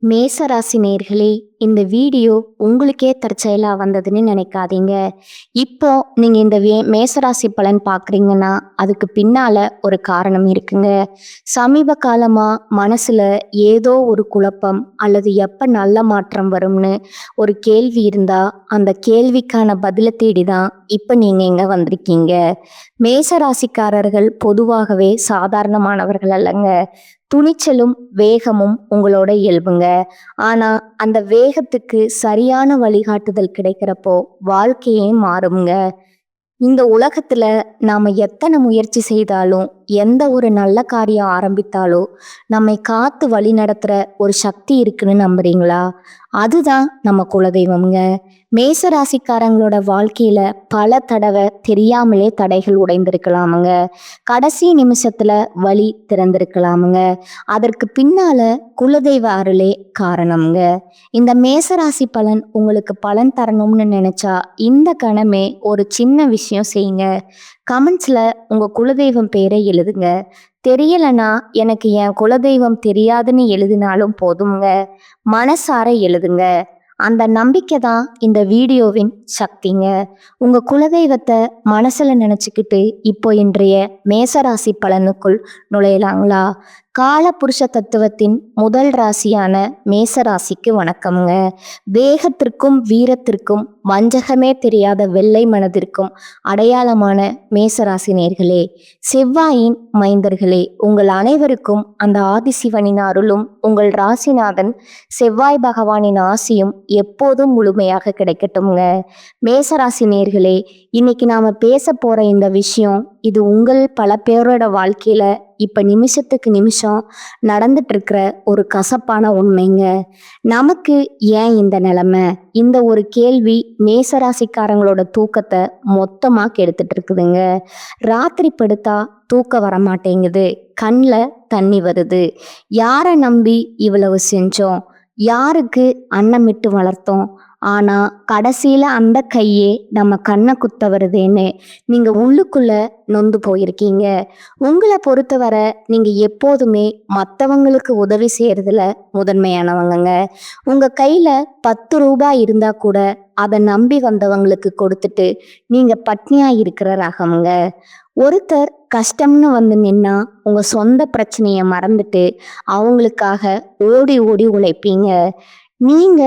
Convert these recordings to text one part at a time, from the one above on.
மேசராசி நேர்களே, இந்த வீடியோ உங்களுக்கே தற்செயலா வந்ததுன்னு நினைக்காதீங்க. இப்போ நீங்க இந்த மேசராசி பலன் பார்க்குறீங்கன்னா அதுக்கு பின்னால ஒரு காரணம் இருக்குங்க. சமீப காலமா மனசுல ஏதோ ஒரு குழப்பம் அல்லது எப்ப நல்ல மாற்றம் வரும்னு ஒரு கேள்வி இருந்தா அந்த கேள்விக்கான பதிலை தேடி தான் இப்போ நீங்க இங்க வந்திருக்கீங்க. மேசராசிக்காரர்கள் பொதுவாகவே சாதாரணமானவர்கள் அல்லங்க. துணிச்சலும் வேகமும் உங்களோட இயல்புங்க. ஆனா அந்த வேகத்துக்கு சரியான வழிகாட்டுதல் கிடைக்கிறப்போ வாழ்க்கையே மாறுங்க. இந்த உலகத்துல நாம எத்தனை முயற்சி செய்தாலும் எந்த ஒரு நல்ல காரியம் ஆரம்பித்தாலும் நம்மை காத்து வழி நடத்துற ஒரு சக்தி இருக்குன்னு நம்புறீங்களா? அதுதான் நம்ம குலதெய்வம்ங்க. மேசராசிக்காரங்களோட வாழ்க்கையில பல தடவை தெரியாமலே தடைகள் உடைந்திருக்கலாமுங்க. கடைசி நிமிஷத்துல வழி திறந்திருக்கலாமுங்க. அதற்கு பின்னால குலதெய்வ அருளே காரணம்ங்க. இந்த மேசராசி பலன் உங்களுக்கு பலன் தரணும்னு நினைச்சா இந்த கணமே ஒரு சின்ன விஷயம் செய்யுங்க. கமெண்ட்ஸ்ல உங்க குலதெய்வம் பேரை எழுதுங்க. தெரியலனா எனக்கு என் குலதெய்வம் தெரியாதுன்னு எழுதினாலும் போதுங்க. மனசார எழுதுங்க. அந்த நம்பிக்கை தான் இந்த வீடியோவின் சக்திங்க. உங்க குலதெய்வத்தை மனசுல நினைச்சுக்கிட்டு இப்போ இன்றைய மேசராசி பலனுக்குள் நுழையலாங்களா? கால புருஷ தத்துவத்தின் முதல் ராசியான மேசராசிக்கு வணக்கம்ங்க. வேகத்திற்கும் வீரத்திற்கும் வஞ்சகமே தெரியாத வெள்ளை மனதிற்கும் அடையாளமான மேசராசி நேர்களே, செவ்வாயின் மைந்தர்களே, உங்கள் அனைவருக்கும் அந்த ஆதிசிவனின் அருளும் உங்கள் ராசிநாதன் செவ்வாய் பகவானின் ஆசியும் எப்போதும் முழுமையாக கிடைக்கட்டும்ங்க. மேசராசி நேர்களே, இன்னைக்கு நாம பேச போற இந்த விஷயம் இது உங்கள் பல பேரோட வாழ்க்கையில இப்ப நிமிஷத்துக்கு நிமிஷம் நடந்துட்டு இருக்கிற ஒரு கசப்பான உண்மைங்க. நமக்கு ஏன் இந்த நிலைமை? இந்த ஒரு கேள்வி மேசராசிக்காரங்களோட தூக்கத்தை மொத்தமா கெடுத்துட்டு இருக்குதுங்க. ராத்திரி படுத்தா தூக்கம் வரமாட்டேங்குது, கண்ணில் தண்ணி வருது. யாரை நம்பி இவ்வளவு செஞ்சோம்? யாருக்கு அன்னமிட்டு வளர்த்தோம்? ஆனா கடைசியில அந்த கையே நம்ம கண்ணை குத்த வருதேன்னு நீங்க உள்ளுக்குள்ள நொந்து போயிருக்கீங்க. உங்களை பொறுத்தவரை நீங்க எப்போதுமே மற்றவங்களுக்கு உதவி செய்யறதுல முதன்மையானவங்கங்க. உங்க கையில 10 ரூபாய் இருந்தா கூட அதை நம்பி வந்தவங்களுக்கு கொடுத்துட்டு நீங்க பட்னியா இருக்கிற ரகம்ங்க. ஒருத்தர் கஷ்டம்னு வந்து நின்னா உங்க சொந்த பிரச்சனைய மறந்துட்டு அவங்களுக்காக ஓடி ஓடி உழைப்பீங்க. நீங்க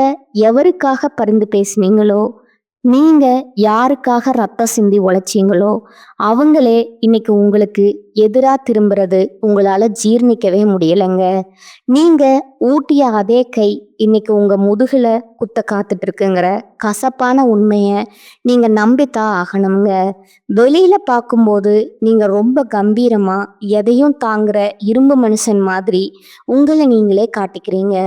எவருக்காக பரிந்து பேசுனீங்களோ, நீங்க யாருக்காக ரத்தம் சிந்தி உழைச்சீங்களோ அவங்களே இன்னைக்கு உங்களுக்கு எதிரா திரும்புறது உங்களால ஜீர்ணிக்கவே முடியலைங்க. நீங்க ஊட்டிய அதே கை இன்னைக்கு உங்க முதுகுல குத்த காத்துட்டு இருக்குங்கிற கசப்பான உண்மைய நீங்க நம்பித்தான் ஆகணுங்க. வெளியில பார்க்கும்போது நீங்க ரொம்ப கம்பீரமா எதையும் தாங்குற இரும்பு மனுஷன் மாதிரி உங்களை நீங்களே காட்டிக்கிறீங்க.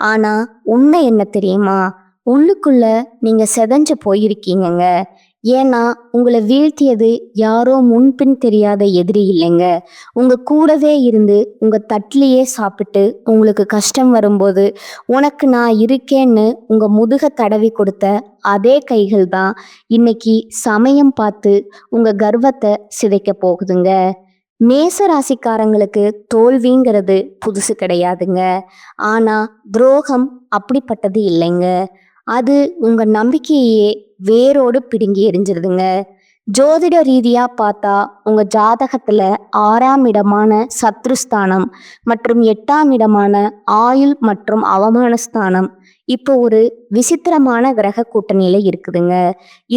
ஆனா உண்மை என்ன தெரியுமா? உள்ளுக்குள்ள நீங்க செதஞ்சு போயிருக்கீங்கங்க. ஏன்னா உங்களை வீழ்த்தியது யாரோ முன்பின் தெரியாத எதிரி இல்லைங்க. உங்க கூடவே இருந்து உங்க தட்டிலேயே சாப்பிட்டு உங்களுக்கு கஷ்டம் வரும்போது உனக்கு நான் இருக்கேன்னு உங்க முதுக தடவி கொடுத்த அதே கைகள் தான் இன்னைக்கு சமயம் பார்த்து உங்க கர்வத்தை சிதைக்க போகுதுங்க. மேச ராசிக்காரங்களுக்கு தோல்விங்கிறது புதுசு கிடையாதுங்க. ஆனா துரோகம் அப்படிப்பட்டது இல்லைங்க. அது உங்க நம்பிக்கையே வேரோடு பிடுங்கி எரிஞ்சிருதுங்க. ஜோதிட ரீதியா பார்த்தா உங்க ஜாதகத்துல 6ஆம் இடமான சத்ருஸ்தானம் மற்றும் 8ஆம் இடமான ஆயுள் மற்றும் அவமானஸ்தானம் இப்போ ஒரு விசித்திரமான கிரக கூட்டணியில இருக்குதுங்க.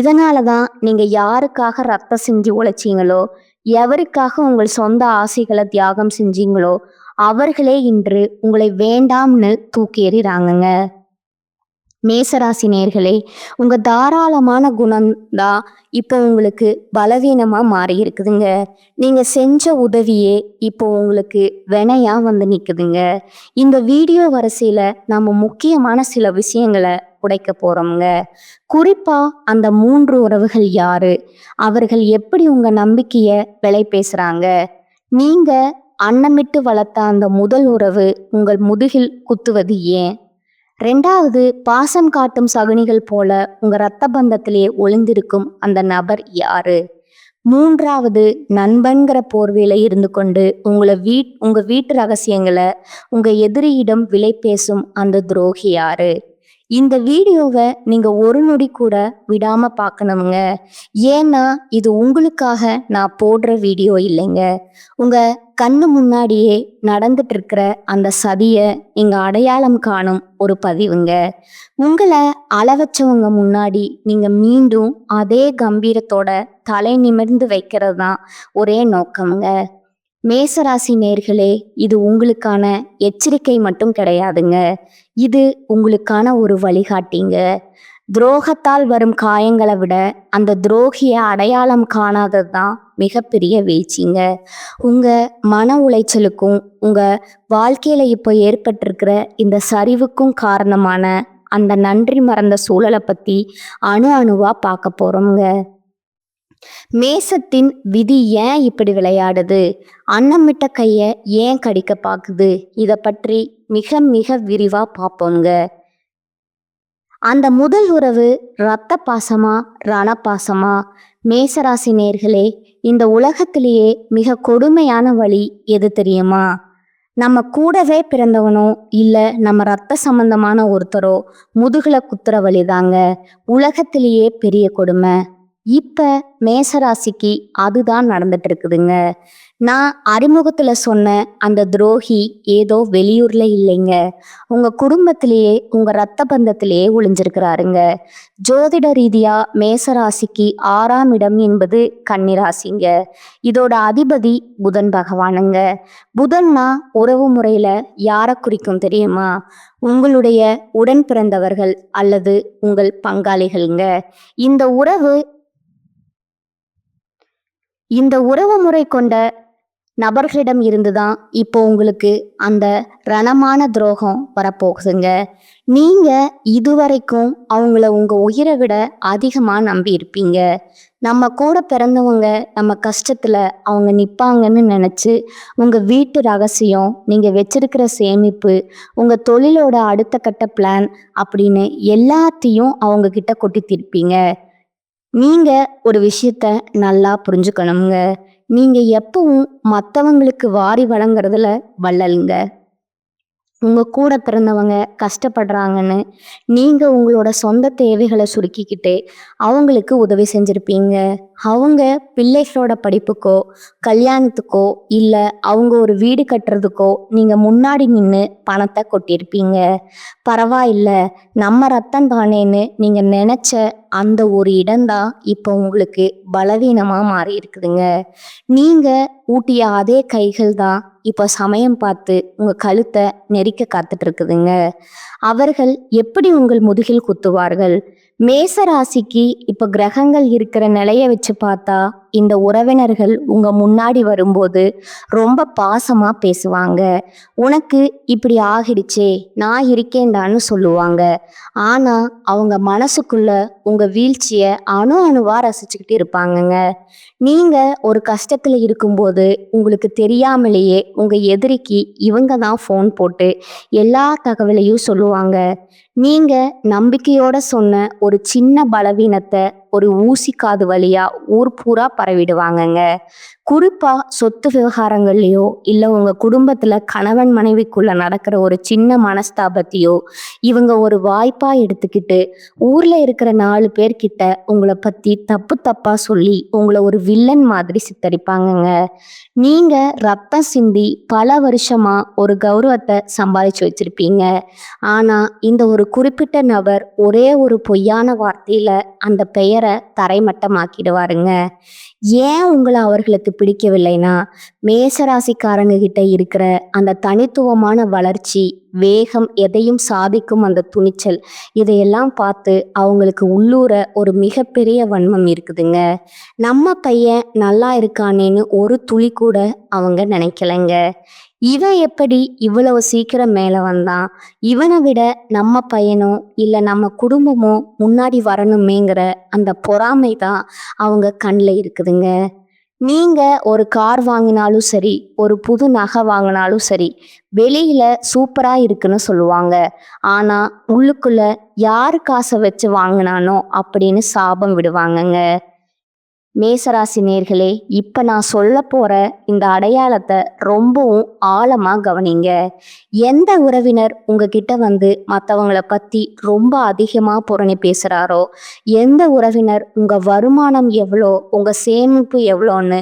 இதனாலதான் நீங்க யாருக்காக ரத்தம் செஞ்சு உழைச்சீங்களோ, எவருக்காக உங்கள் சொந்த ஆசைகளை தியாகம் செஞ்சீங்களோ அவர்களே இன்று உங்களை வேண்டாம்னு தூக்கி எறிறாங்கங்க. மேசராசி நேர்களே, உங்க தாராளமான குணம் தான் இப்போ உங்களுக்கு பலவீனமா மாறி இருக்குதுங்க. நீங்க செஞ்ச உதவியே இப்போ உங்களுக்கு வினையா வந்து நிக்குதுங்க. இந்த வீடியோ வரிசையில நம்ம முக்கியமான சில விஷயங்களை உடைக்க போறோம்ங்க. குறிப்பா அந்த 3 உறவுகள் யாரு? அவர்கள் எப்படி உங்க நம்பிக்கைய விலை பேசுறாங்க? நீங்க அன்னமிட்டு வளர்த்த அந்த முதல் உறவு உங்கள் முதுகில் குத்துவது ஏன்? 2வது, பாசம் காட்டும் சகுனிகள் போல உங்க ரத்த பந்தத்திலே ஒளிந்திருக்கும் அந்த நபர் யாரு? மூன்றாவது, நண்பன்கிற போர்வையில இருந்து கொண்டு உங்க வீட்டு ரகசியங்களை உங்க எதிரியிடம் விலை பேசும் அந்த துரோகி யாரு? இந்த வீடியோவை நீங்க ஒரு நொடி கூட விடாம பார்க்கணுங்க. ஏன்னா இது உங்களுக்காக நான் போடுற வீடியோ இல்லைங்க. உங்க கண்ணு முன்னாடியே நடந்துட்டு இருக்கிற அந்த சதிய இங்க அடையாளம் காணும் ஒரு பதிவுங்க. உங்களை அளவச்சவங்க முன்னாடி நீங்க மீண்டும் அதே கம்பீரத்தோட தலை நிமிர்ந்து வைக்கிறது தான் ஒரே நோக்கம்ங்க. மேசராசி நேர்களே, இது உங்களுக்கான எச்சரிக்கை மட்டும் கிடையாதுங்க. இது உங்களுக்கான ஒரு வழிகாட்டிங்க. துரோகத்தால் வரும் காயங்களை விட அந்த துரோகிய அடையாளம் காணாதது தான் மிகப்பெரிய வீழ்ச்சிங்க. உங்க மன உளைச்சலுக்கும் உங்க வாழ்க்கையில இப்போ ஏற்பட்டிருக்கிற இந்த சரிவுக்கும் காரணமான அந்த நன்றி மறந்த சூழலை பத்தி அணு அணுவா பார்க்க போறோம்ங்க. மேசத்தின் விதி ஏன் இப்படி விளையாடுது? அன்னமிட்ட கைய ஏன் கடிக்க பாக்குது? இத பற்றி மிக மிக விரிவா பார்ப்போங்க. அந்த முதல் உறவு இரத்த பாசமா ரணபாசமா? மேசராசி நேர்களே, இந்த உலகத்திலேயே மிக கொடுமையான வழி எது தெரியுமா? நம்ம கூடவே பிறந்தவனோ இல்ல நம்ம ரத்த சம்பந்தமான ஒருத்தரோ முதுகுல குத்துற வழிதாங்க உலகத்திலேயே பெரிய கொடுமை. இப்ப மேசராசிக்கு அதுதான் நடந்துட்டு இருக்குதுங்க. நான் அறிமுகத்துல சொன்ன அந்த துரோகி ஏதோ வெளியூர்ல இல்லைங்க, உங்க குடும்பத்திலேயே உங்க ரத்த பந்தத்திலேயே ஒளிஞ்சிருக்கிறாருங்க. ஜோதிட ரீதியா மேசராசிக்கு 6ஆம் இடம் என்பது கன்னிராசிங்க. இதோட அதிபதி புதன் பகவானுங்க. புதன்னா உறவு முறையில யாரை குறிக்கும் தெரியுமா? உங்களுடைய உடன் பிறந்தவர்கள் அல்லது உங்கள் பங்காளிகள்ங்க. இந்த உறவு முறை கொண்ட நபர்களிடம் இருந்துதான் இப்போ உங்களுக்கு அந்த ரணமான துரோகம் வரப்போகுதுங்க. நீங்க இதுவரைக்கும் அவங்கள உங்க உயிரை விட அதிகமா நம்பி இருப்பீங்க. நம்ம கூட பிறந்தவங்க நம்ம கஷ்டத்துல அவங்க நிப்பாங்கன்னு நினைச்சு உங்க வீட்டு ரகசியம், நீங்க வச்சிருக்கிற சேமிப்பு, உங்க தொழிலோட அடுத்த கட்ட பிளான் அப்படின்னு எல்லாத்தையும் அவங்க கிட்ட கொட்டி தீர்ப்பீங்க. நீங்க ஒரு விஷயத்த நல்லா புரிஞ்சுக்கணுங்க. நீங்க எப்பவும் மற்றவங்களுக்கு வாரி வழங்குறதுல வள்ளலுங்க. உங்க கூட பிறந்தவங்க கஷ்டப்படுறாங்கன்னு நீங்க உங்களோட சொந்த தேவைகளை சுருக்கிக்கிட்டு அவங்களுக்கு உதவி செஞ்சிருப்பீங்க. அவங்க பிள்ளைகளோட படிப்புக்கோ கல்யாணத்துக்கோ இல்ல அவங்க ஒரு வீடு கட்டுறதுக்கோ நீங்க முன்னாடி நின்று பணத்தை கொட்டியிருப்பீங்க. பரவாயில்ல, நம்ம ரத்தம் தானேன்னு நீங்க நினைச்ச அந்த ஒரு இடம்தான் இப்போ உங்களுக்கு பலவீனமா மாறி இருக்குதுங்க. நீங்க ஊட்டிய அதே கைகள் தான் இப்போ சமயம் பார்த்து உங்க கழுத்தை நெரிக்க காத்துட்டு இருக்குதுங்க. அவர்கள் எப்படி உங்கள் முதுகில் குத்துவார்கள்? மேச ராசிக்கு இப்போ கிரகங்கள் இருக்கிற நிலைய வச்சு பார்த்தா இந்த உறவினர்கள் உங்க முன்னாடி வரும்போது ரொம்ப பாசமா பேசுவாங்க. உனக்கு இப்படி ஆகிடுச்சே, நான் இருக்கேன்டான்னு சொல்லுவாங்க. ஆனா அவங்க மனசுக்குள்ள உங்க வீழ்ச்சிய அணு அணுவா ரசிச்சுக்கிட்டு இருப்பாங்கங்க. நீங்க ஒரு கஷ்டத்துல இருக்கும்போது உங்களுக்கு தெரியாமலேயே உங்க எதிரிக்கு இவங்க தான் ஃபோன் போட்டு எல்லா தகவலையும் சொல்லுவாங்க. நீங்க நம்பிக்கையோட சொன்ன ஒரு சின்ன பலவீனத்தை ஒரு ஊசி காது வழியா ஊர் பூரா பரவிடுவாங்கங்க. குறிப்பா சொத்து விவகாரங்கள்லயோ இல்ல உங்க குடும்பத்துல கணவன் மனைவிக்குள்ள நடக்கிற ஒரு சின்ன மனஸ்தாபத்தையோ இவங்க ஒரு வாய்ப்பா எடுத்துக்கிட்டு ஊர்ல இருக்கிற 4 பேர்கிட்ட உங்களை பத்தி தப்பு தப்பா சொல்லி உங்களை ஒரு வில்லன் மாதிரி சித்தரிப்பாங்கங்க. நீங்க ரத்தம் சிந்தி பல வருஷமா ஒரு கௌரவத்தை சம்பாதிச்சு வச்சிருப்பீங்க. ஆனா இந்த ஒரு குறிப்பிட்ட நபர் ஒரே ஒரு பொய்யான வார்த்தையில அந்த பெயரை தரைமட்டமாக்கிடுவாருங்க. ஏன் உங்களை அவர்களுக்கு பிடிக்கவில்லைன்னா மேசராசிக்காரங்க கிட்ட இருக்கிற அந்த தனித்துவமான வளர்ச்சி, வேகம், எதையும் சாதிக்கும் அந்த துணிச்சல், இதையெல்லாம் பார்த்து அவங்களுக்கு உள்ளூர ஒரு மிகப்பெரிய வன்மம் இருக்குதுங்க. நம்ம பையன் நல்லா இருக்கானேன்னு ஒரு துளி கூட அவங்க நினைக்கலைங்க. இவன் எப்படி இவ்வளவு சீக்கிரம் மேல வந்தான்? இவனை விட நம்ம பையனோ இல்ல நம்ம குடும்பமோ முன்னாடி வரணுமேங்கிற அந்த பொறாமை தான் அவங்க கண்ணில் இருக்குதுங்க. நீங்க ஒரு கார் வாங்கினாலும் சரி, ஒரு புது நகை வாங்கினாலும் சரி, வெளியில சூப்பரா இருக்குன்னு சொல்லுவாங்க. ஆனா உள்ளுக்குள்ள யாரு காசை வச்சு வாங்கினானோ அப்படின்னு சாபம் விடுவாங்கங்க. மேசராசி நேர்களே, இப்ப நான் சொல்ல போற இந்த அடையாளத்தை ரொம்பவும் ஆழமா கவனிங்க. எந்த உறவினர் உங்ககிட்ட வந்து மற்றவங்கள பத்தி ரொம்ப அதிகமா புரணி பேசுறாரோ, எந்த உறவினர் உங்க வருமானம் எவ்வளோ, உங்க சேமிப்பு எவ்வளோன்னு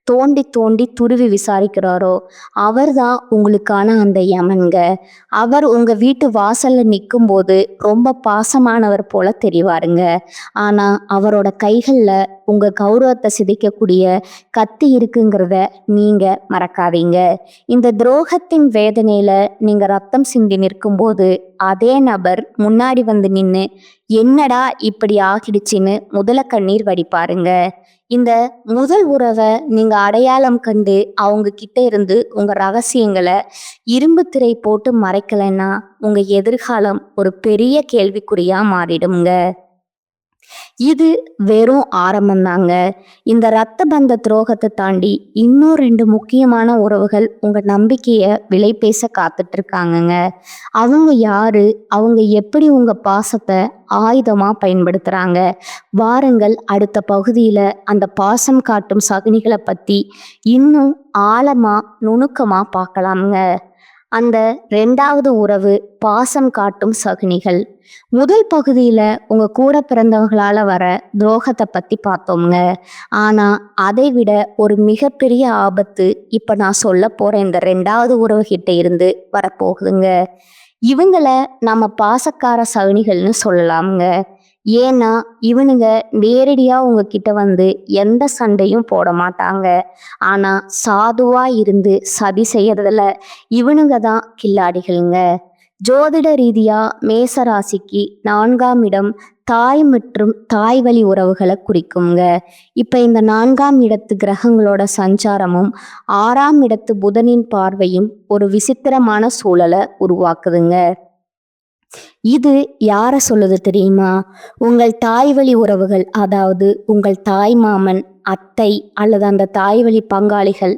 தோண்டி தோண்டி துருவி விசாரிக்கிறாரோ, அவர்தான் உங்களுக்கான அந்த யமன்க. அவர் உங்க வீட்டு வாசல்ல நிற்கும்போது ரொம்ப பாசமானவர் போல தெரிவாருங்க. ஆனா அவரோட கைகள்ல உங்க கௌரவத்தை சிதைக்கக்கூடிய கத்தி இருக்குங்கிறத நீங்க மறக்காதீங்க. இந்த துரோகத்தின் வேதனையில நீங்க ரத்தம் சிந்தி நிற்கும்போது அதே நபர் முன்னாடி வந்து நின்று என்னடா இப்படி ஆகிடுச்சின்னு முதல கண்ணீர் வடிப்பாருங்க. இந்த முதல் உறவை நீங்க அடையாளம் கண்டு அவங்க கிட்ட இருந்து உங்க ரகசியங்களை இரும்பு திரை போட்டு மறைக்கலைன்னா உங்க எதிர்காலம் ஒரு பெரிய கேள்விக்குறியா மாறிடுங்க. இது வெறும் ஆரம்பம்தாங்க. இந்த இரத்த பந்த துரோகத்தை தாண்டி இன்னும் 2 முக்கியமான உறவுகள் உங்க நம்பிக்கைய விலை பேச காத்துட்டு இருக்காங்கங்க. அவங்க யாரு? அவங்க எப்படி உங்க பாசத்தை ஆயுதமா பயன்படுத்துறாங்க? வாருங்கள், அடுத்த பகுதியில அந்த பாசம் காட்டும் சகுனிகளை பத்தி இன்னும் ஆழமா நுணுக்கமா பார்க்கலாம்ங்க. அந்த 2வது உறவு பாசம் காட்டும் சகுனிகள். முதல் பகுதியில உங்க கூட பிறந்தவங்களால வர துரோகத்தை பத்தி பார்த்தோம்ங்க. ஆனா அதை விட ஒரு மிகப்பெரிய ஆபத்து இப்ப நான் சொல்ல போற இந்த 2வது உறவு கிட்ட இருந்து வரப்போகுதுங்க. இவங்கள நம்ம பாசக்கார சகுனிகள்னு சொல்லலாம்ங்க. ஏன்னா இவனுங்க நேரடியா உங்ககிட்ட வந்து எந்த சண்டையும் போட மாட்டாங்க. ஆனா சாதுவா இருந்து சதி செய்யறதுல இவனுங்க தான் கில்லாடிகளுங்க. ஜோதிட ரீதியா மேச ராசிக்கு 4ஆம் இடம் தாய் மற்றும் தாய் வழி உறவுகளை குறிக்குங்க. இப்ப இந்த 4ஆம் இடத்து கிரகங்களோட சஞ்சாரமும் 6ஆம் இடத்து புதனின் பார்வையும் ஒரு விசித்திரமான சூழலை உருவாக்குதுங்க. இது யாரை சொல்லுது தெரியுமா? உங்கள் தாய் வழி உறவுகள், அதாவது உங்கள் தாய் மாமன், அத்தை அல்லது அந்த தாய் வழி பங்காளிகள்,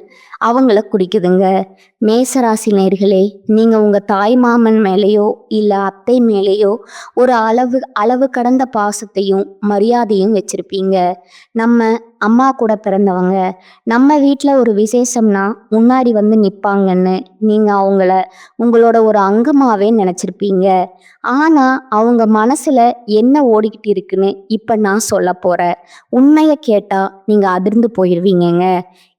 அவங்கள குறிக்குதுங்க. மேசராசி நேயர்களே, நீங்க உங்க தாய் மாமன் மேலேயோ இல்ல அத்தை மேலேயோ ஒரு அளவு கடந்த பாசத்தையும் மரியாதையும் வச்சிருப்பீங்க. நம்ம அம்மா கூட பிறந்தவங்க, நம்ம வீட்டில் ஒரு விசேஷம்னா முன்னாடி வந்து நிற்பாங்கன்னு நீங்க அவங்கள உங்களோட ஒரு அங்கமாவே நினைச்சிருப்பீங்க. ஆனா அவங்க மனசுல என்ன ஓடிக்கிட்டு இருக்குன்னு இப்ப நான் சொல்ல போறேன். உண்மையை கேட்டா நீங்க அதிர்ந்து போயிருவீங்கங்க.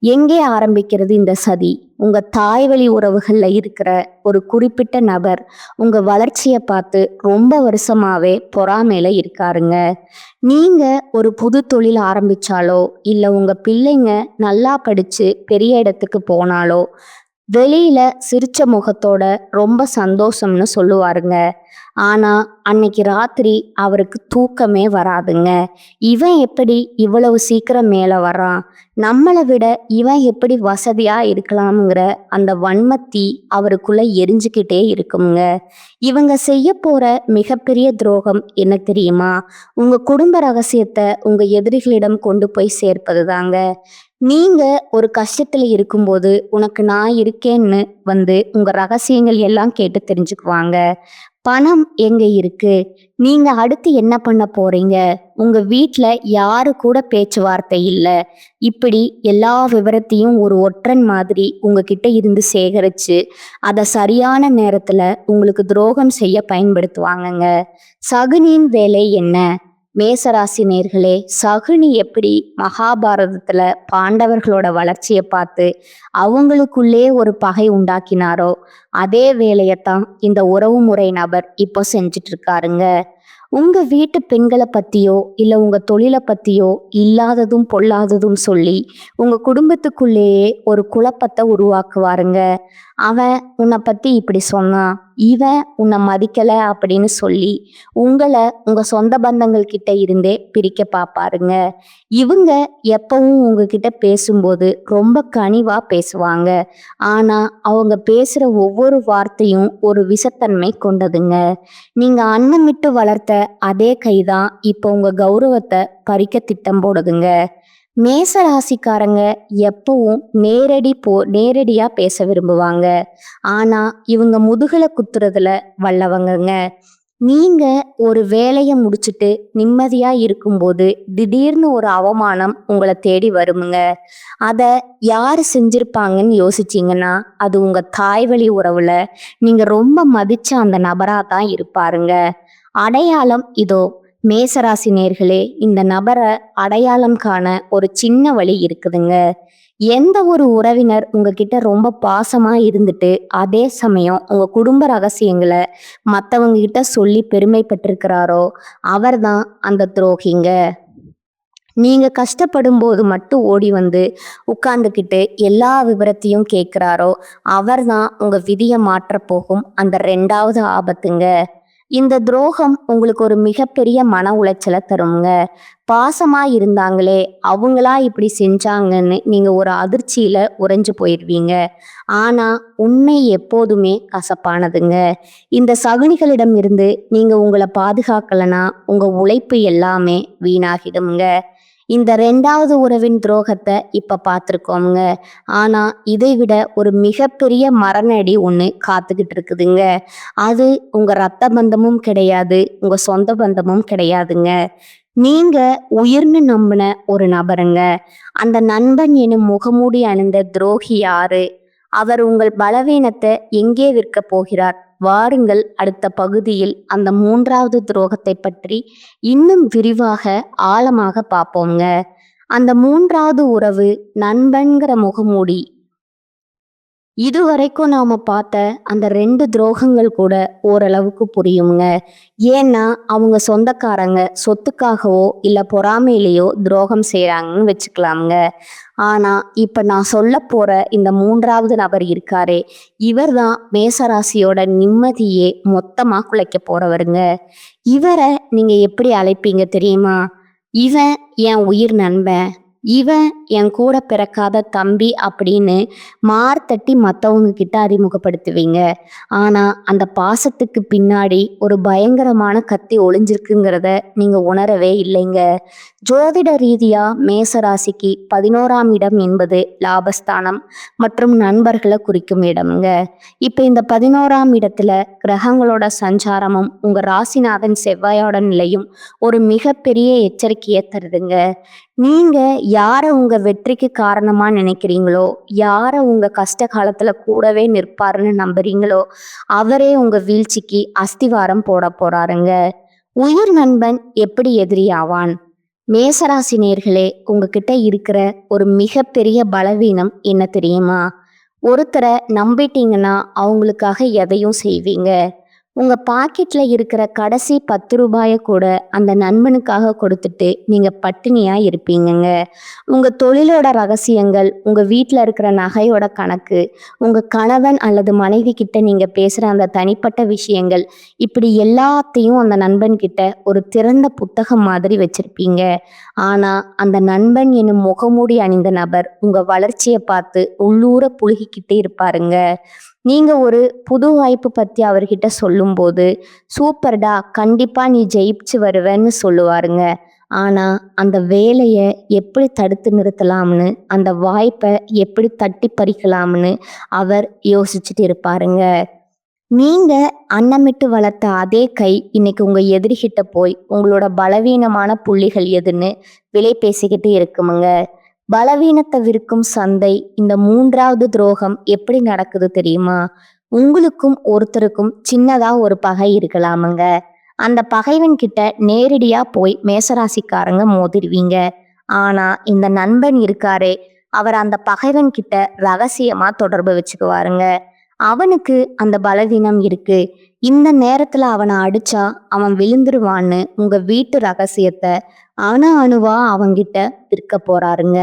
எங்கே ஆரம்பிக்கிறது இந்த சதி? உங்க தாய் வழி உறவுகள்ல இருக்கிற ஒரு குறிப்பிட்ட நபர் உங்க வளர்ச்சியை பார்த்து ரொம்ப வருஷமாவே பொறாமையில இருக்காருங்க. நீங்க ஒரு புது தொழில் ஆரம்பிச்சாலோ இல்ல உங்க பிள்ளைங்க நல்லா படிச்சு பெரிய இடத்துக்கு போனாலோ வெளியில சிரிச்ச முகத்தோட ரொம்ப சந்தோஷம்னு சொல்லுவாருங்க. ஆனா அன்னைக்கு ராத்திரி அவருக்கு தூக்கமே வராதுங்க. இவன் எப்படி இவ்வளவு சீக்கிரம் மேல வரான், நம்மளை விட இவன் எப்படி வசதியா இருக்கலாம்ங்கிற அந்த வன்மத்தி அவருக்குள்ள எரிஞ்சுக்கிட்டே இருக்குங்க. இவங்க செய்ய போற மிகப்பெரிய துரோகம் என்ன தெரியுமா? உங்க குடும்ப ரகசியத்தை உங்க எதிரிகளிடம் கொண்டு போய் சேர்ப்பது தாங்க. நீங்க ஒரு கஷ்டத்துல இருக்கும்போது உனக்கு நான் இருக்கேன்னு வந்து உங்க ரகசியங்கள் எல்லாம் கேட்டு தெரிஞ்சுக்குவாங்க. பணம் எங்க இருக்கு? நீங்க அடுத்து என்ன பண்ண போறீங்க? உங்க வீட்ல யாரு கூட பேச்சுவார்த்தை இல்லை. இப்படி எல்லா விவரத்தையும் ஒரு ஒற்றன் மாதிரி உங்ககிட்ட இருந்து சேகரிச்சு அதை சரியான நேரத்துல உங்களுக்கு துரோகம் செய்ய பயன்படுத்துவாங்கங்க. சகுனியின் வேலை என்ன? மேசராசி நேர்களே, சகுனி எப்படி மகாபாரதத்துல பாண்டவர்களோட வளர்ச்சியை பார்த்து அவங்களுக்குள்ளே ஒரு பகை உண்டாக்கினாரோ அதே வேலையத்தான் இந்த உறவுமுறை நபர் இப்போ செஞ்சுட்டு இருக்காருங்க. உங்க வீட்டு பெண்களை பத்தியோ இல்ல உங்க தொழிலை பத்தியோ இல்லாததும் பொல்லாததும் சொல்லி உங்க குடும்பத்துக்குள்ளேயே ஒரு குழப்பத்தை உருவாக்குவாருங்க. அவன் உன்னை பத்தி இப்படி சொன்னான், இவன் உன்னை மதிக்கல அப்படின்னு சொல்லி உங்களை உங்க சொந்த பந்தங்கள் கிட்ட இருந்தே பிரிக்க பார்ப்பாருங்க. இவங்க எப்பவும் உங்ககிட்ட பேசும்போது ரொம்ப கனிவா பேசுவாங்க. ஆனா அவங்க பேசுற ஒவ்வொரு வார்த்தையும் ஒரு விஷத்தன்மை கொண்டதுங்க. நீங்க அன்னமிட்டு வளர்த்த அதே கைதான் இப்போ உங்க கௌரவத்தை பறிக்க திட்டம் போடுதுங்க. மேச ராசிக்காரங்க எப்பவும் நேரடியா பேச விரும்புவாங்க. ஆனா இவங்க முதுகுல குத்துறதுல வல்லவங்கங்க. நீங்க ஒரு வேலைய முடிச்சுட்டு நிம்மதியா இருக்கும்போது திடீர்னு ஒரு அவமானம் உங்களை தேடி வருமுங்க. அத யாரு செஞ்சிருப்பாங்கன்னு யோசிச்சீங்கன்னா, அது உங்க தாய் வழி உறவுல நீங்க ரொம்ப மதிச்ச அந்த நபரா தான் இருப்பாருங்க. அடையாளம் இதோ. மேசராசி நேர்களே, இந்த நபரை அடையாளம் காண ஒரு சின்ன வழி இருக்குதுங்க. எந்த ஒரு உறவினர் உங்ககிட்ட ரொம்ப பாசமா இருந்துட்டு அதே சமயம் உங்க குடும்ப ரகசியங்களை மற்றவங்க கிட்ட சொல்லி பெருமைப்பட்டிருக்கிறாரோ அவர்தான் அந்த துரோகிங்க. நீங்க கஷ்டப்படும் போது மட்டும் ஓடி வந்து உட்கார்ந்துக்கிட்டு எல்லா விவரத்தையும் கேட்கிறாரோ அவர்தான் உங்க விதியை மாற்றப் போகும் அந்த ரெண்டாவது ஆபத்துங்க. இந்த துரோகம் உங்களுக்கு ஒரு மிகப்பெரிய மன உளைச்சலை தருங்க. பாசமா இருந்தாங்களே அவங்களா இப்படி செஞ்சாங்கன்னு நீங்க ஒரு அதிர்ச்சியில உறைஞ்சு போயிடுவீங்க. ஆனா உண்மை எப்போதுமே கசப்பானதுங்க. இந்த சகுனிகளிடம் இருந்து நீங்க உங்களை பாதுகாக்கலனா உங்க உழைப்பு எல்லாமே வீணாகிடுங்க. இந்த ரெண்டாவது உறவின் துரோகத்தை இப்ப பார்த்துருக்கோங்க. ஆனா இதை விட ஒரு மிகப்பெரிய மரணஅடி ஒண்ணு காத்துக்கிட்டு இருக்குதுங்க. அது உங்க ரத்த பந்தமும் கிடையாது, உங்க சொந்த பந்தமும் கிடையாதுங்க. நீங்க உயிர்னு நம்பின ஒரு நபருங்க. அந்த நண்பன் எனும் முகமூடி அணிந்த துரோகி யாரு? அவர் உங்கள் பலவீனத்தை எங்கே விற்க போகிறார்? வாருங்கள், அடுத்த பகுதியில் அந்த மூன்றாவது துரோகத்தை பற்றி இன்னும் விரிவாக ஆழமாக பார்ப்போங்க. அந்த மூன்றாவது உறவு நண்பன்கிற முகமூடி. இதுவரைக்கும் நாம பார்த்த அந்த 2 துரோகங்கள் கூட ஓரளவுக்கு புரியுங்க. ஏன்னா அவங்க சொந்தக்காரங்க சொத்துக்காகவோ இல்ல பொறாமையிலேயோ துரோகம் செய்றாங்கன்னு வச்சுக்கலாமுங்க. ஆனா இப்ப நான் சொல்ல போற இந்த மூன்றாவது நபர் இருக்காரே, இவர்தான் மேசராசியோட நிம்மதியே மொத்தமா குலைக்க போறவருங்க. இவரை நீங்க எப்படி அழைப்பீங்க தெரியுமா? இவன் என் உயிர் நண்பன், இவன் என் கூட பிறக்காத தம்பி அப்படின்னு மார்த்தட்டி மற்றவங்க கிட்ட அறிமுகப்படுத்துவீங்க. ஆனா அந்த பாசத்துக்கு பின்னாடி ஒரு பயங்கரமான கத்தி ஒளிஞ்சிருக்குங்கிறத நீங்க உணரவே இல்லைங்க. ஜோதிட ரீதியா மேசராசிக்கு 11ஆம் இடம் என்பது லாபஸ்தானம் மற்றும் நண்பர்களை குறிக்கும் இடம்ங்க. இப்ப இந்த 11ஆம் இடத்துல கிரகங்களோட சஞ்சாரமும் உங்க ராசிநாதன் செவ்வாயோட நிலையும் ஒரு மிகப்பெரிய எச்சரிக்கையை தருதுங்க. நீங்க யார உங்க வெற்றிக்கு காரணமா நினைக்கிறீங்களோ, யார உங்க கஷ்ட காலத்துல கூடவே நிற்பாருன்னு நம்புறீங்களோ, அவரே உங்க வீழ்ச்சிக்கு அஸ்திவாரம் போட போறாருங்க. உயிர் நண்பன் எப்படி எதிரியாவான்? மேசராசி நேர்களே, உங்ககிட்ட இருக்கிற ஒரு மிகப்பெரிய பலவீனம் என்ன தெரியுமா? ஒருத்தரை நம்பிட்டீங்கன்னா அவங்களுக்காக எதையும் செய்வீங்க. உங்க பாக்கெட்ல இருக்கிற கடைசி 10 ரூபாய கூட அந்த நண்பனுக்காக கொடுத்துட்டு நீங்க பட்டினியா இருப்பீங்கங்க. உங்க தொழிலோட ரகசியங்கள், உங்க வீட்டில் இருக்கிற நகையோட கணக்கு, உங்க கணவன் அல்லது மனைவி கிட்ட நீங்க பேசுற அந்த தனிப்பட்ட விஷயங்கள், இப்படி எல்லாத்தையும் அந்த நண்பன் கிட்ட ஒரு திறந்த புத்தகம் மாதிரி வச்சிருப்பீங்க. ஆனா அந்த நண்பன் என்னும் முகமூடி அணிந்த நபர் உங்க வளர்ச்சியை பார்த்து உள்ளூர புழுகிக்கிட்டே இருப்பாருங்க. நீங்க ஒரு புது வாய்ப்பு பத்தி அவர்கிட்ட சொல்லும்போது, சூப்பர்டா, கண்டிப்பா நீ ஜெயிச்சு வருவேன்னு சொல்லுவாருங்க. ஆனா அந்த வேலைய எப்படி தடுத்து நிறுத்தலாம்னு, அந்த வாய்ப்பை எப்படி தட்டி பறிக்கலாம்னு அவர் யோசிச்சுட்டு இருப்பாருங்க. நீங்க அன்னமிட்டு வளர்த்த அதே கை இன்னைக்கு உங்க எதிரிகிட்ட போய் உங்களோட பலவீனமான புள்ளிகள் எதுன்னு விலை பேசிக்கிட்டு இருக்குமுங்க. பலவீனத்தை விற்கும் சந்தை. இந்த மூன்றாவது துரோகம் எப்படி நடக்குது தெரியுமா? உங்களுக்கும் ஒருத்தருக்கும் சின்னதா ஒரு பகை இருக்கலாமுங்க. அந்த பகைவன் கிட்ட நேரடியா போய் மேசராசிக்காரங்க மோதிடுவீங்க. ஆனா இந்த நண்பன் இருக்காரே, அவர் அந்த பகைவன் கிட்ட ரகசியமா தொடர்பு வச்சுக்குவாருங்க. அவனுக்கு அந்த பலவீனம் இருக்கு, இந்த நேரத்துல அவனை அடிச்சா அவன் விழுந்துருவான்னு உங்க வீட்டு ரகசியத்தை அணுவா அவங்கிட்ட விற்க போறாருங்க.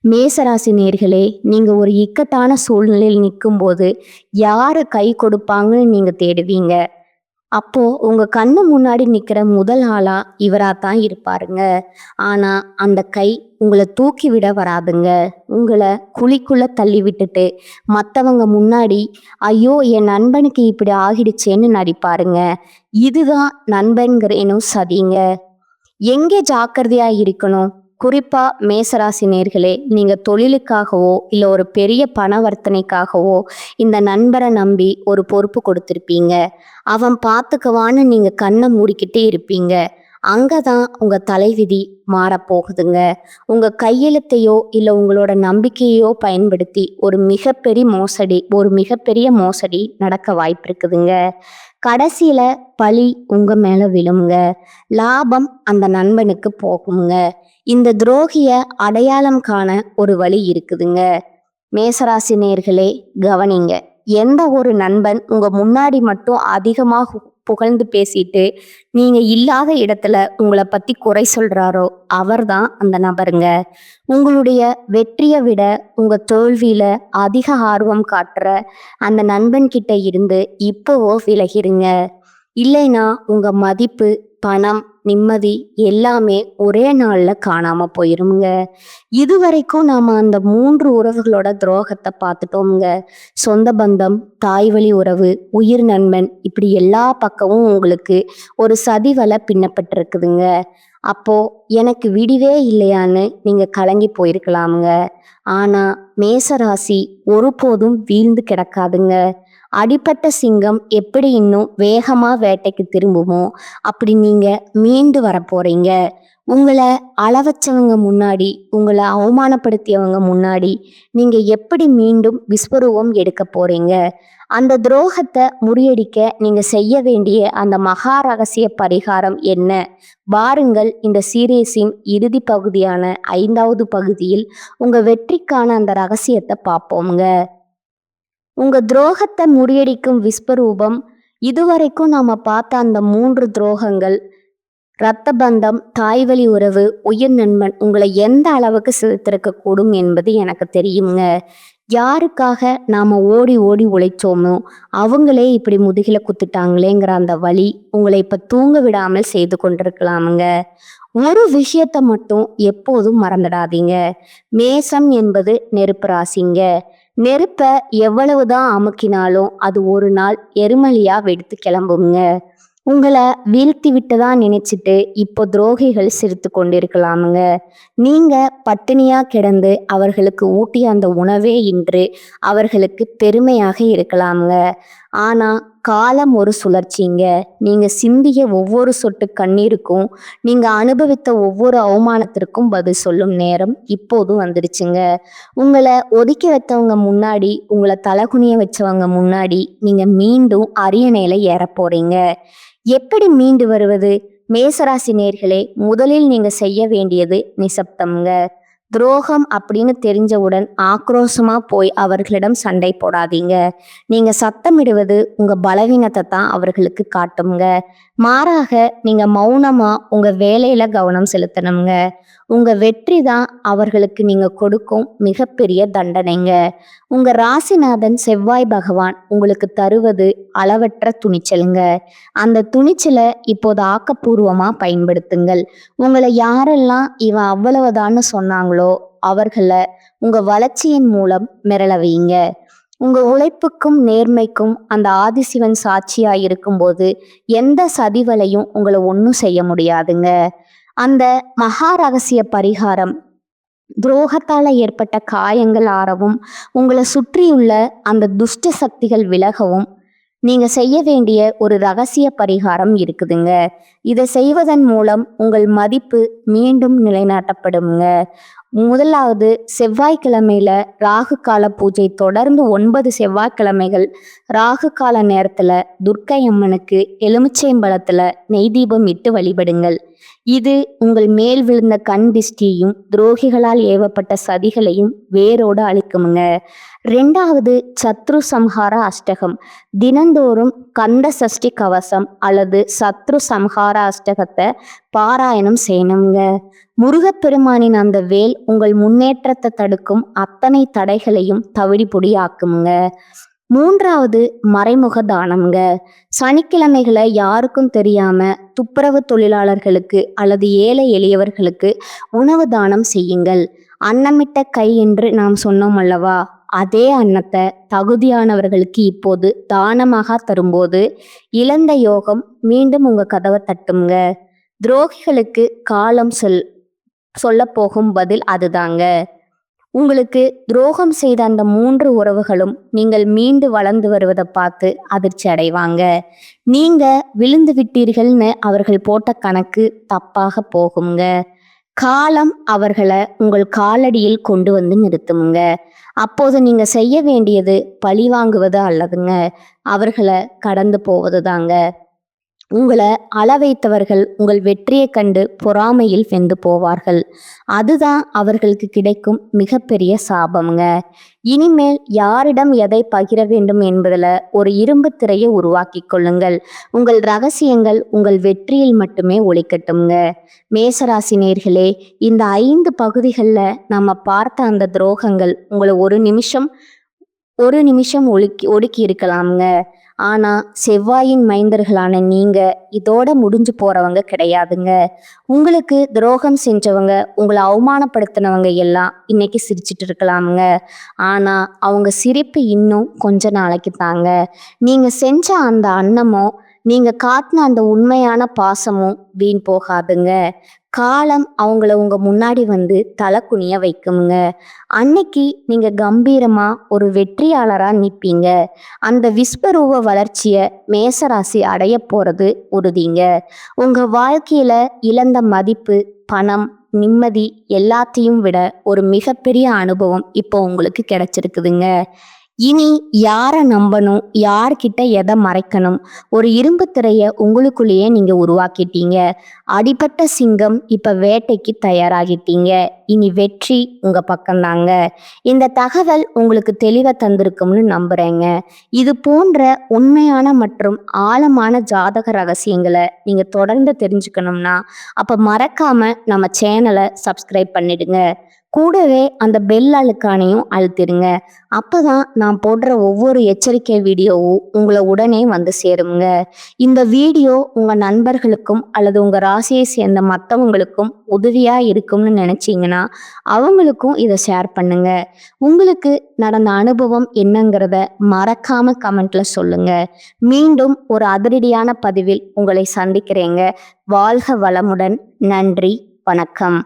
மேசராசி நேர்களே, நீங்க ஒரு இக்கட்டான சூழ்நிலையில் நிற்கும்போது யாரு கை கொடுப்பாங்கன்னு நீங்க தேடுவீங்க. அப்போ உங்க கண்ணு முன்னாடி நிக்கிற முதல் ஆளா இவராத்தான் இருப்பாருங்க. ஆனா அந்த கை உங்களை தூக்கி விட வராதுங்க. உங்களை குழிக்குள்ள தள்ளி விட்டுட்டு மற்றவங்க முன்னாடி ஐயோ என் நண்பனுக்கு இப்படி ஆகிடுச்சேன்னு நடிப்பாருங்க. இதுதான் நண்பன்கிறேனும் சதிங்க. எங்கே ஜாக்கிரதையா இருக்கணும்? குறிப்பா மேசராசி நேர்களே, நீங்க தொழிலுக்காகவோ இல்ல ஒரு பெரிய பணவர்த்தனைக்காகவோ இந்த நண்பரை நம்பி ஒரு பொறுப்பு கொடுத்திருப்பீங்க. அவன் பார்த்துக்குவான்னு நீங்க கண்ணை மூடிக்கிட்டே இருப்பீங்க. அங்கதான் உங்க தலைவிதி மாறப்போகுதுங்க. உங்க கையெழுத்தையோ இல்ல உங்களோட நம்பிக்கையோ பயன்படுத்தி ஒரு மிகப்பெரிய மோசடி நடக்க வாய்ப்பு இருக்குதுங்க. கடைசியில பழி உங்க மேல விழுங்க. லாபம் அந்த நண்பனுக்கு போகுங்க. இந்த துரோகிய அடையாளம் காண ஒரு வழி இருக்குதுங்க. மேசராசி நேயர்களே, கவனிங்க. எந்த ஒரு நண்பன் உங்க முன்னாடி மட்டும் அதிகமாக புகழ்ந்து பேசிட்டு நீங்க இல்லாத இடத்துல உங்களை பத்தி குறை சொல்றாரோ அவர்தான் அந்த நபருங்க. உங்களுடைய வெற்றியை விட உங்க தோல்வியில அதிக ஆர்வம் காட்டுற அந்த நண்பன் கிட்ட இருந்து இப்போவோ விலகிருங்க. இல்லைன்னா உங்க மதிப்பு, பணம், நிம்மதி எல்லாமே ஒரே நாள்ல காணாம போயிருங்க. இதுவரைக்கும் நாம அந்த 3 உறவுகளோட துரோகத்தை பார்த்துட்டோம்ங்க. சொந்த பந்தம், தாய் வழி உறவு, உயிர் நண்பன், இப்படி எல்லா பக்கமும் உங்களுக்கு ஒரு சதி வலை பின்னப்பட்டிருக்குதுங்க. அப்போ எனக்கு விடிவே இல்லையான்னு நீங்க கலங்கி போயிருக்கலாமுங்க. ஆனா மேசராசி ஒருபோதும் வீழ்ந்து கிடக்காதுங்க. அடிப்பட்ட சிங்கம் எப்படி இன்னும் வேகமா வேட்டைக்கு திரும்புமோ அப்படி நீங்க மீண்டு வர போறீங்க. உங்களை அளவச்சவங்க முன்னாடி, உங்களை அவமானப்படுத்தியவங்க முன்னாடி நீங்க எப்படி மீண்டும் விஸ்வரூபம் எடுக்க போறீங்க? அந்த துரோகத்தை முறியடிக்க நீங்க செய்ய வேண்டிய அந்த மகா ரகசிய பரிகாரம் என்ன? வாருங்கள், இந்த சீரீஸின் இறுதி பகுதியான 5வது பகுதியில் உங்க வெற்றிக்கான அந்த ரகசியத்தை பார்ப்போங்க. உங்க துரோகத்தை முறியடிக்கும் விஸ்வரூபம். இதுவரைக்கும் நாம பார்த்த அந்த 3 துரோகங்கள், இரத்த பந்தம், தாய்வழி உறவு, உயிர் நண்பன் உங்களை எந்த அளவுக்கு சிதைத்திருக்க கூடும் என்பது எனக்கு தெரியுங்க. யாருக்காக நாம ஓடி ஓடி உழைச்சோமோ அவங்களே இப்படி முதுகில குத்துட்டாங்களேங்கிற அந்த வலி உங்களை இப்ப தூங்க விடாமல் செய்து கொண்டிருக்கலாமுங்க. ஒரு விஷயத்த மட்டும் எப்போதும் மறந்துடாதீங்க. மேசம் என்பது நெருப்பு ராசிங்க. நெருப்ப எவ்வளவுதான் அமுக்கினாலும் அது ஒரு நாள் எரிமலையா வெடித்து கிளம்புங்க. உங்களை வீழ்த்தி விட்டதா நினைச்சிட்டு இப்போ துரோகிகள் சிரித்து கொண்டிருக்கலாமுங்க. நீங்க பட்டினியா கிடந்து அவர்களுக்கு ஊட்டிய அந்த உணவே இன்று அவர்களுக்கு பெருமையாக இருக்கலாமுங்க. ஆனா காலம் ஒரு சுழற்சிங்க. நீங்க சிந்திய ஒவ்வொரு சொட்டு கண்ணீருக்கும், நீங்க அனுபவித்த ஒவ்வொரு அவமானத்திற்கும் பதில் சொல்லும் நேரம் இப்போதும் வந்துடுச்சுங்க. உங்களை ஒதுக்கி வைத்தவங்க முன்னாடி, உங்களை தலகுனிய வச்சவங்க முன்னாடி நீங்க மீண்டும் அரியணையில ஏற போறீங்க. எப்படி மீண்டு வருவது? மேசராசி நேர்களே, முதலில் நீங்க செய்ய வேண்டியது நிசப்தம்ங்க. துரோகம் அப்படின்னு தெரிஞ்சவுடன் ஆக்ரோஷமா போய் அவர்களிடம் சண்டை போடாதீங்க. நீங்க சத்தமிடுவது உங்க பலவீனத்தை தான் அவர்களுக்கு காட்டுங்க. மாறாக நீங்க மௌனமா உங்க வேலையில கவனம் செலுத்தணுங்க. உங்க வெற்றி தான் அவர்களுக்கு நீங்க கொடுக்கும் மிகப்பெரிய தண்டனைங்க. உங்க ராசிநாதன் செவ்வாய் பகவான் உங்களுக்கு தருவது அளவற்ற துணிச்சலுங்க. அந்த துணிச்சலை இப்போது ஆக்கப்பூர்வமா பயன்படுத்துங்கள். உங்களை யாரெல்லாம் இவன் அவ்வளவுதான்னு சொன்னாங்களோ அவர்களை உங்க வளர்ச்சியின் மூலம் மிரள வையுங்க. உங்க உழைப்புக்கும் நேர்மைக்கும் அந்த ஆதிசிவன் சாட்சியா இருக்கும்போது எந்த சதிவலையும் உங்களை ஒன்றும் செய்ய முடியாதுங்க. அந்த மகா ரகசிய பரிகாரம் துரோகத்தால ஏற்பட்ட காயங்கள் ஆறவும், உங்களை சுற்றியுள்ள அந்த துஷ்ட சக்திகள் விலகவும் நீங்க செய்ய வேண்டிய ஒரு ரகசிய பரிகாரம் இருக்குதுங்க. இதை செய்வதன் மூலம் உங்கள் மதிப்பு மீண்டும் நிலைநாட்டப்படுங்க. முதலாவது, செவ்வாய்க்கிழமையில ராகு கால பூஜை தொடர்ந்து 9 செவ்வாய்க்கிழமைகள் ராகு கால நேரத்துல துர்க்கை அம்மனுக்கு எலுமிச்சைம்பழத்துல நெய் தீபம் இட்டு வழிபடுங்கள். இது உங்கள் மேல் விழுந்த கண் திஷ்டியையும் துரோகிகளால் ஏவப்பட்ட சதிகளையும் வேரோடு அழிக்குமுங்க. 2வது, சத்ரு சம்ஹார அஷ்டகம். தினந்தோறும் கந்த சஷ்டி கவசம் அல்லது சத்ரு சம்ஹார அஷ்டகத்தை பாராயணம் செய்யணுங்க. முருகப்பெருமானின் அந்த வேல் உங்கள் முன்னேற்றத்தை தடுக்கும் அத்தனை தடைகளையும் தவிடி பொடியாக்குமுங்க. 3வது, மறைமுக தானம்ங்க. சனிக்கிழமைகளை யாருக்கும் தெரியாம துப்புரவு தொழிலாளர்களுக்கு அல்லது ஏழை எளியவர்களுக்கு உணவு தானம் செய்யுங்கள். அன்னமிட்ட கை என்று நாம் சொன்னோம் அல்லவா, அதே அன்னத்தை தகுதியானவர்களுக்கு இப்போது தானமாக தரும்போது இழந்த யோகம் மீண்டும் உங்க கதவை தட்டுங்க. துரோகிகளுக்கு காலம் சொல்லப்போகும் பதில் அதுதாங்க. உங்களுக்கு துரோகம் செய்த அந்த 3 உறவுகளும் நீங்கள் மீண்டு வளர்ந்து வருவதை பார்த்து அதிர்ச்சி அடைவாங்க. நீங்க விழுந்து விட்டீர்கள்னு அவர்கள் போட்ட கணக்கு தப்பாக போகுங்க. காலம் அவர்களை உங்கள் காலடியில் கொண்டு வந்து நிறுத்துமுங்க. அப்போது நீங்க செய்ய வேண்டியது பழி வாங்குவது அல்லதுங்க, அவர்களை கடந்து போவது தாங்க. உங்களை அள வைத்தவர்கள் உங்கள் வெற்றியைக் கண்டு பொறாமையில் வெந்து போவார்கள். அதுதான் அவர்களுக்கு கிடைக்கும் மிகப்பெரிய சாபம்ங்க. இனிமேல் யாரிடம் எதை பகிர வேண்டும் என்பதில் ஒரு இரும்பு திரையை உருவாக்கி கொள்ளுங்கள். உங்கள் ரகசியங்கள் உங்கள் வெற்றியில் மட்டுமே ஒளிக்கட்டும்ங்க. மேசராசி நேயர்களே, இந்த 5 பகுதிகளில் நம்ம பார்த்த அந்த துரோகங்கள் உங்களை ஒரு நிமிஷம் ஒடுக்கி இருக்கலாம்ங்க. ஆனா செவ்வாயின் மைந்தர்களான நீங்க இதோட முடிஞ்சு போறவங்க கிடையாதுங்க. உங்களுக்கு துரோகம் செஞ்சவங்க, உங்களை அவமானப்படுத்தினவங்க எல்லாம் இன்னைக்கு சிரிச்சிட்டு இருக்கலாமுங்க. ஆனா அவங்க சிரிப்பு இன்னும் கொஞ்ச நாளைக்கு தாங்க. நீங்க செஞ்ச அந்த அன்னமும் நீங்க காட்டின அந்த உண்மையான பாசமும் வீண் போகாதுங்க. காலம் அவங்கள உங்க முன்னாடி வந்து தலை குனிய வைக்குங்க. அன்னைக்கு நீங்க கம்பீரமா ஒரு வெற்றியாளரா நிற்பீங்க. அந்த விஸ்வரூப வளர்ச்சியை மேசராசி அடைய போறது உறுதிங்க. உங்க வாழ்க்கையில இழந்த மதிப்பு, பணம், நிம்மதி எல்லாத்தையும் விட ஒரு மிகப்பெரிய அனுபவம் இப்போ உங்களுக்கு கிடைச்சிருக்குதுங்க. இனி யாரை நம்பணும், யார்கிட்ட எதை மறைக்கணும், ஒரு இரும்பு திரையை உங்களுக்குள்ளேயே நீங்க உருவாக்கிட்டீங்க. அடிபட்ட சிங்கம் இப்ப வேட்டைக்கு தயாராகிட்டீங்க. இனி வெற்றி உங்க பக்கம்தாங்க. இந்த தகவல் உங்களுக்கு தெளிவை தந்திருக்கும்னு நம்புறேங்க. இது போன்ற உண்மையான மற்றும் ஆழமான ஜாதக ரகசியங்களை நீங்க தொடர்ந்து தெரிஞ்சுக்கணும்னா அப்ப மறக்காம நம்ம சேனலை சப்ஸ்கிரைப் பண்ணிடுங்க. கூடவே அந்த பெல் அழுக்கானையும் அழுத்திடுங்க. அப்பதான் நான் போடுற ஒவ்வொரு எச்சரிக்கை வீடியோவும் உங்களை உடனே வந்து சேருங்க. இந்த வீடியோ உங்க நண்பர்களுக்கும் அல்லது உங்க ராசியை சேர்ந்த மற்றவங்களுக்கும் உதவியா இருக்கும்னு நினைச்சீங்கன்னா அவங்களுக்கும் இதை ஷேர் பண்ணுங்க. உங்களுக்கு நடந்த அனுபவம் என்னங்கிறத மறக்காம கமெண்ட்ல சொல்லுங்க. மீண்டும் ஒரு அதிரடியான பதிவில் உங்களை சந்திக்கிறேங்க. வாழ்க வளமுடன். நன்றி, வணக்கம்.